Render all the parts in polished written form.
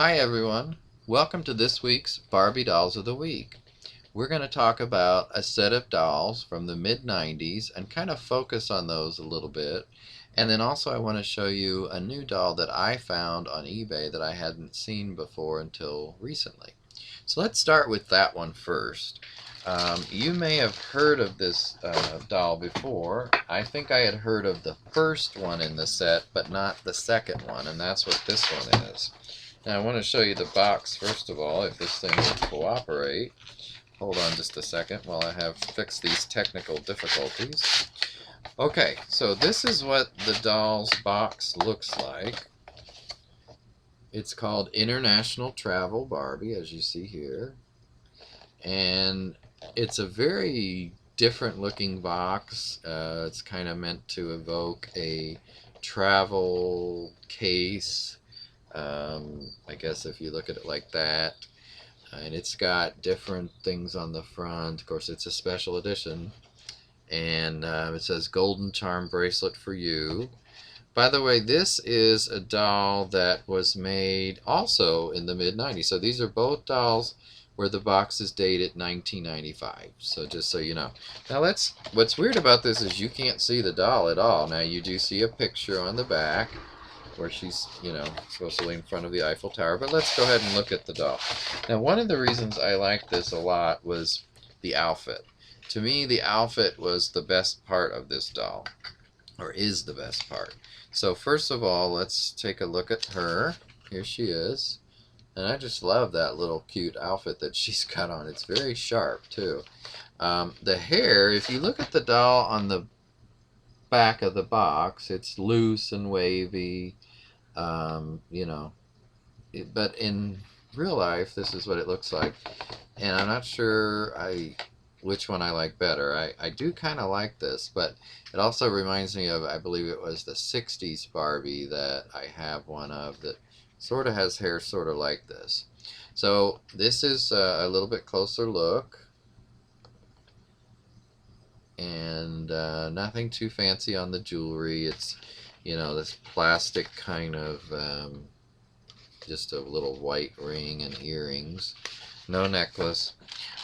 Hi everyone, welcome to this week's Barbie Dolls of the Week. We're going to talk about a set of dolls from the mid-90s and kind of focus on those a little bit. And then also I want to show you a new doll that I found on eBay that I hadn't seen before until recently. So let's start with that one first. You may have heard of this doll before. I think I had heard of the first one in the set, but not the second one, and that's what this one is. Now I want to show you the box first of all, if this thing will cooperate. Hold on just a second while I have fixed these technical difficulties. Okay, so this is what the doll's box looks like. It's called International Travel Barbie, as you see here. And it's a very different looking box. It's kind of meant to evoke a travel case. I guess if you look at it like that. And it's got different things on the front. Of course, it's a special edition. And it says Golden Charm Bracelet for You. By the way, this is a doll that was made also in the mid-90s. So these are both dolls where the box is dated 1995. So just so you know. Now what's weird about this is you can't see the doll at all. Now you do see a picture on the back where she's, supposed to lay in front of the Eiffel Tower. But let's go ahead and look at the doll. Now, one of the reasons I liked this a lot was the outfit. To me, the outfit was the best part of this doll, or is the best part. So first of all, let's take a look at her. Here she is. And I just love that little cute outfit that she's got on. It's very sharp, too. The hair, if you look at the doll on the back of the box, it's loose and wavy. But in real life, this is what it looks like. And I'm not sure which one I like better. I do kind of like this, but it also reminds me of, I believe it was the 60s Barbie that I have one of that sort of has hair sort of like this. So this is a little bit closer look. And nothing too fancy on the jewelry. It's, this plastic kind of, just a little white ring and earrings. No necklace.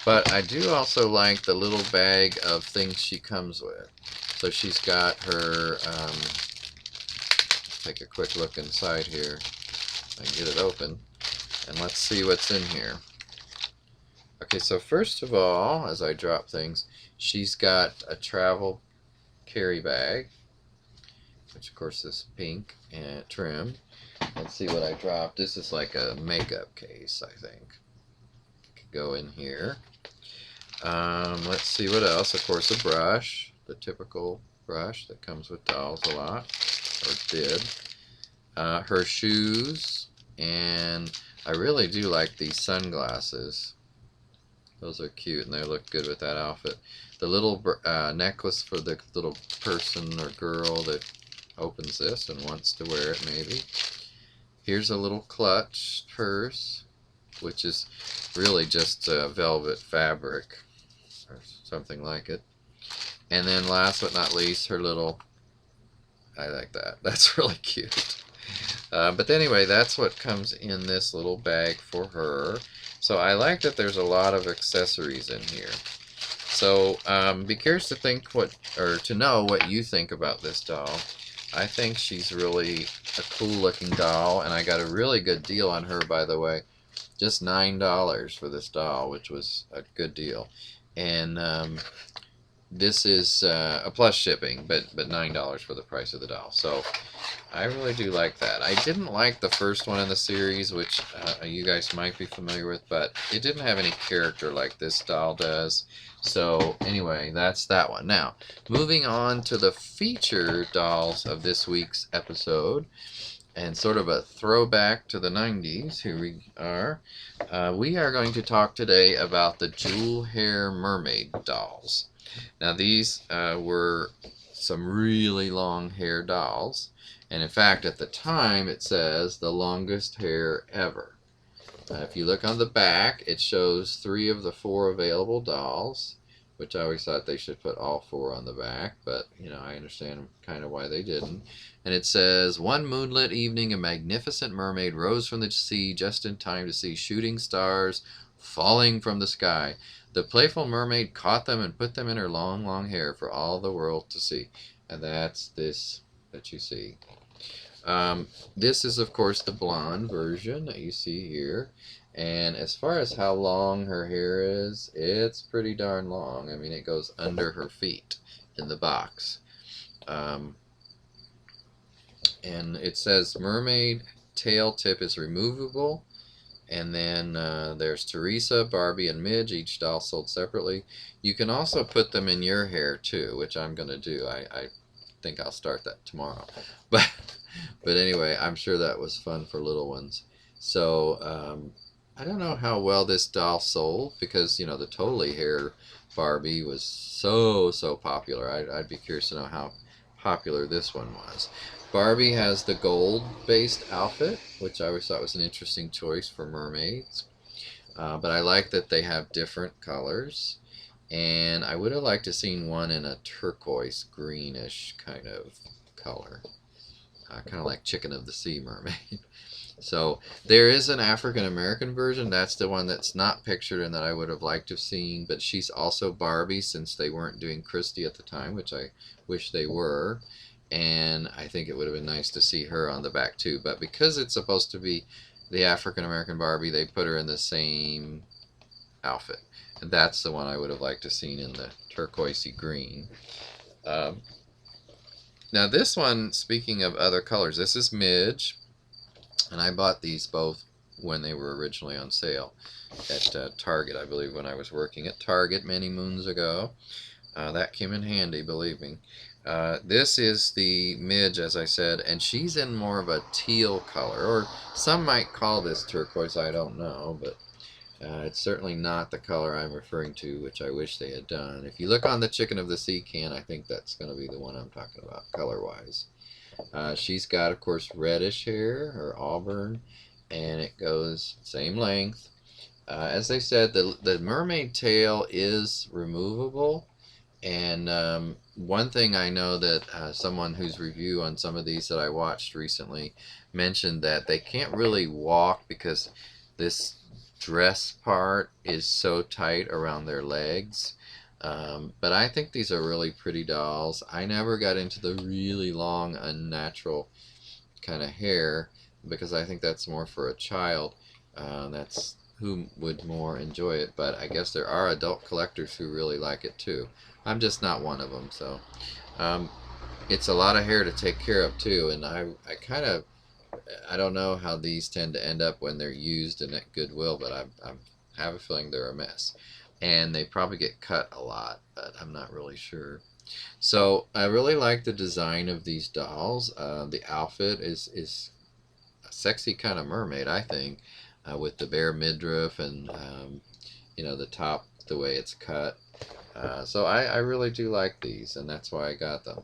But I do also like the little bag of things she comes with. So she's got her, take a quick look inside here. I can get it open. And let's see what's in here. Okay, so first of all, as I drop things, she's got a travel carry bag, which of course is pink and trim. Let's see what I dropped. This is like a makeup case, I think. Could go in here. Let's see what else. Of course, a brush, the typical brush that comes with dolls a lot, or did. Her shoes, and I really do like these sunglasses. Those are cute, and they look good with that outfit. The little necklace for the little person or girl that opens this and wants to wear it, maybe. Here's a little clutch purse, which is really just velvet fabric or something like it. And then last but not least, her little, I like that. That's really cute. But anyway, that's what comes in this little bag for her. So I like that there's a lot of accessories in here. So be curious to know what you think about this doll. I think she's really a cool looking doll, and I got a really good deal on her, by the way. Just $9 for this doll, which was a good deal. And this is a plus shipping, but $9 for the price of the doll. So I really do like that. I didn't like the first one in the series, which you guys might be familiar with, but it didn't have any character like this doll does. So anyway, that's that one. Now, moving on to the feature dolls of this week's episode, and sort of a throwback to the 90s, here we are. We are going to talk today about the Jewel Hair Mermaid dolls. Now these were some really long hair dolls, and in fact at the time it says the longest hair ever. If you look on the back, it shows 3 of the 4 available dolls. which I always thought they should put all four on the back, but you know, I understand kind of why they didn't. And it says, one moonlit evening, a magnificent mermaid rose from the sea just in time to see shooting stars falling from the sky. The playful mermaid caught them and put them in her long, long hair for all the world to see. And that's this that you see. This is, of course, the blonde version that you see here. And as far as how long her hair is, it's pretty darn long. I mean, it goes under her feet in the box. Um, and it says mermaid tail tip is removable. And then there's Teresa, Barbie, and Midge, each doll sold separately. You can also put them in your hair too, which I'm going to do. I think I'll start that tomorrow. But anyway, I'm sure that was fun for little ones. So I don't know how well this doll sold because, you know, the totally hair Barbie was so popular. I'd be curious to know how popular this one was. Barbie has the gold-based outfit, which I always thought was an interesting choice for mermaids. But I like that they have different colors. And I would have liked to seen one in a turquoise greenish kind of color. Kind of like Chicken of the Sea Mermaid. So there is an African American version. That's the one that's not pictured and that I would have liked to have seen. But she's also Barbie since they weren't doing Christie at the time, which I wish they were. And I think it would have been nice to see her on the back too. But because it's supposed to be the African American Barbie, they put her in the same outfit. And that's the one I would have liked to have seen in the turquoisey green. Um, Now this one, speaking of other colors, this is Midge, and I bought these both when they were originally on sale at Target, I believe, when I was working at Target many moons ago. That came in handy, believe me. This is the Midge, as I said, and she's in more of a teal color, or some might call this turquoise, I don't know, but it's certainly not the color I'm referring to, which I wish they had done. If you look on the Chicken of the Sea can, I think that's going to be the one I'm talking about, color-wise. She's got, of course, reddish hair, or auburn, and it goes same length. As I said, the mermaid tail is removable, and one thing I know that someone whose review on some of these that I watched recently mentioned that they can't really walk because this dress part is so tight around their legs. But I think these are really pretty dolls. I never got into the really long, unnatural kind of hair because I think that's more for a child. That's who would more enjoy it. But I guess there are adult collectors who really like it too. I'm just not one of them. So it's a lot of hair to take care of too. And I kind of I don't know how these tend to end up when they're used and at Goodwill, but I have a feeling they're a mess. And they probably get cut a lot, but I'm not really sure. So I really like the design of these dolls. The outfit is a sexy kind of mermaid, I think, with the bare midriff and you know, the top, the way it's cut. So I really do like these, and that's why I got them.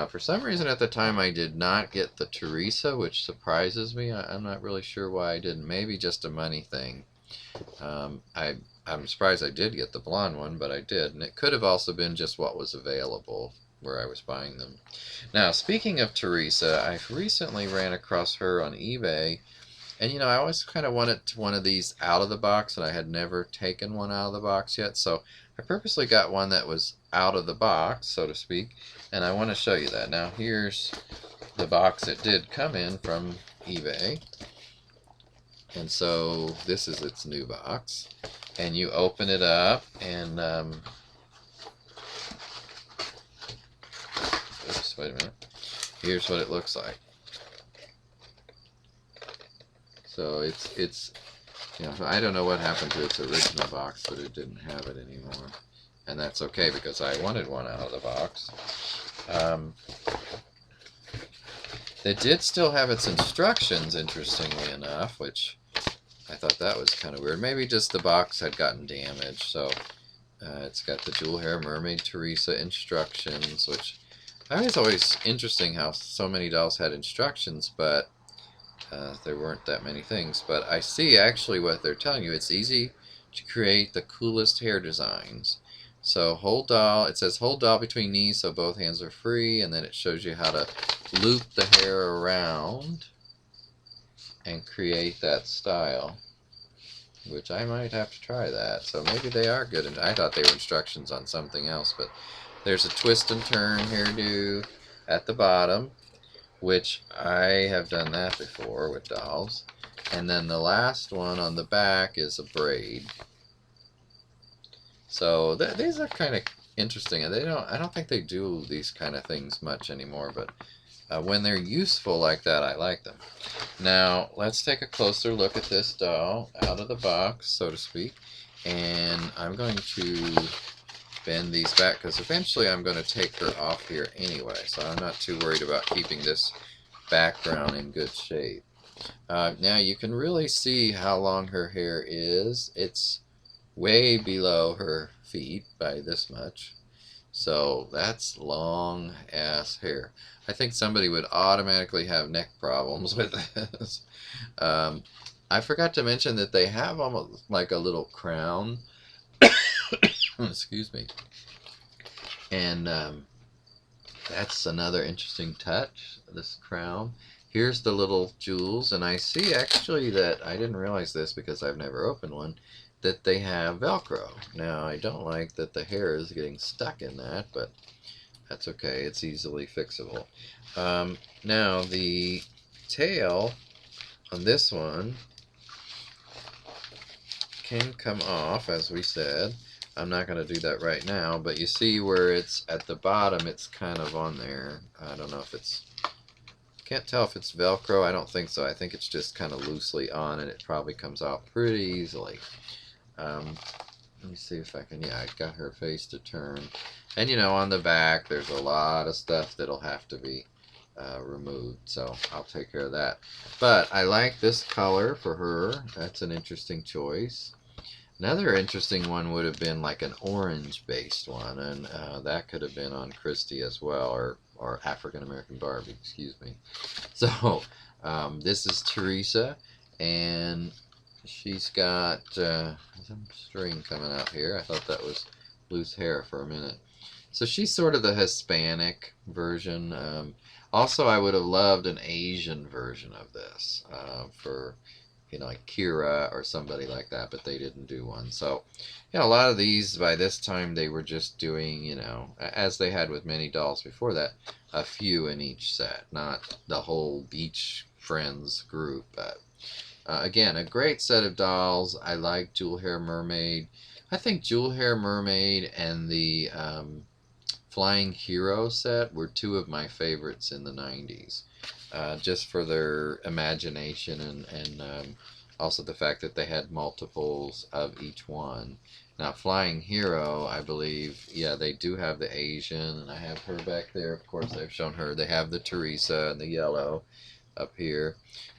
For some reason at the time I did not get the Teresa, which surprises me. I'm not really sure why I didn't. Maybe just a money thing. I'm surprised I did get the blonde one, but I did. And it could have also been just what was available where I was buying them. Now, speaking of Teresa, I recently ran across her on eBay. And you know, I always kind of wanted one of these out of the box, and I had never taken one out of the box yet. So I purposely got one that was out of the box, so to speak, and I want to show you that. Now here's the box it did come in from eBay. And so this is its new box. And you open it up, and oops, wait a minute. Here's what it looks like. So it's you know, I don't know what happened to its original box, but it didn't have it anymore. And that's okay because I wanted one out of the box. It did still have its instructions, interestingly enough, which I thought that was kind of weird. Maybe just the box had gotten damaged. So it's got the Jewel Hair Mermaid Teresa instructions, which I was always interesting how so many dolls had instructions, but there weren't that many things. But I see actually what they're telling you. It's easy to create the coolest hair designs. So hold doll, it says hold doll between knees so both hands are free, and then it shows you how to loop the hair around and create that style, which I might have to try that. So maybe they are good. And I thought they were instructions on something else, but there's a twist and turn hairdo at the bottom, which I have done that before with dolls. And then the last one on the back is a braid. So these are kind of interesting. I don't think they do these kind of things much anymore, but when they're useful like that, I like them. Now, let's take a closer look at this doll out of the box, so to speak. And I'm going to bend these back because eventually I'm going to take her off here anyway. So I'm not too worried about keeping this background in good shape. Now you can really see how long her hair is. It's way below her feet by this much. So that's long ass hair. I think somebody would automatically have neck problems with this. I forgot to mention that they have almost like a little crown. Excuse me. And that's another interesting touch, this crown. Here's the little jewels, and I see actually that, I didn't realize this because I've never opened one, that they have Velcro. Now, I don't like that the hair is getting stuck in that, but that's okay. It's easily fixable. Now, the tail on this one can come off, as we said. I'm not going to do that right now, but you see where it's at the bottom, it's kind of on there. I don't know if it's, can't tell if it's Velcro. I don't think so. I think it's just kind of loosely on, and it probably comes off pretty easily. Let me see if I can, yeah, I got her face to turn. And you know, on the back, there's a lot of stuff that'll have to be removed, so I'll take care of that. But I like this color for her. That's an interesting choice. Another interesting one would have been like an orange-based one, and that could have been on Christy as well, or African-American Barbie, excuse me. So, this is Teresa, and she's got some string coming out here. I thought that was loose hair for a minute. So she's sort of the Hispanic version. Also, I would have loved an Asian version of this for, you know, like Kira or somebody like that, but they didn't do one. So, you know, a lot of these, by this time, they were just doing, you know, as they had with many dolls before that, a few in each set, not the whole Beach Friends group. But again, a great set of dolls. I like Jewel Hair Mermaid. I think Jewel Hair Mermaid and the Flying Hero set were two of my favorites in the 90s. Just for their imagination and also the fact that they had multiples of each one. Now, Flying Hero, I believe, yeah, they do have the Asian, and I have her back there. Of course, I've shown her. They have the Teresa and the yellow up here,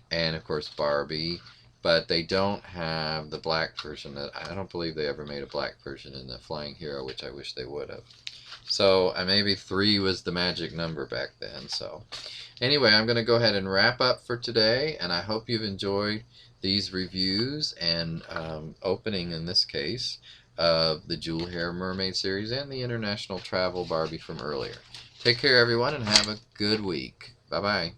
and of course Barbie, but they don't have the black version. That I don't believe they ever made a black version in the Flying Hero, which I wish they would have. So maybe 3 was the magic number back then. So anyway, I'm going to go ahead and wrap up for today, and I hope you've enjoyed these reviews and opening, in this case, of the Jewel Hair Mermaid series and the International Travel Barbie from earlier. Take care, everyone, and have a good week. Bye-bye.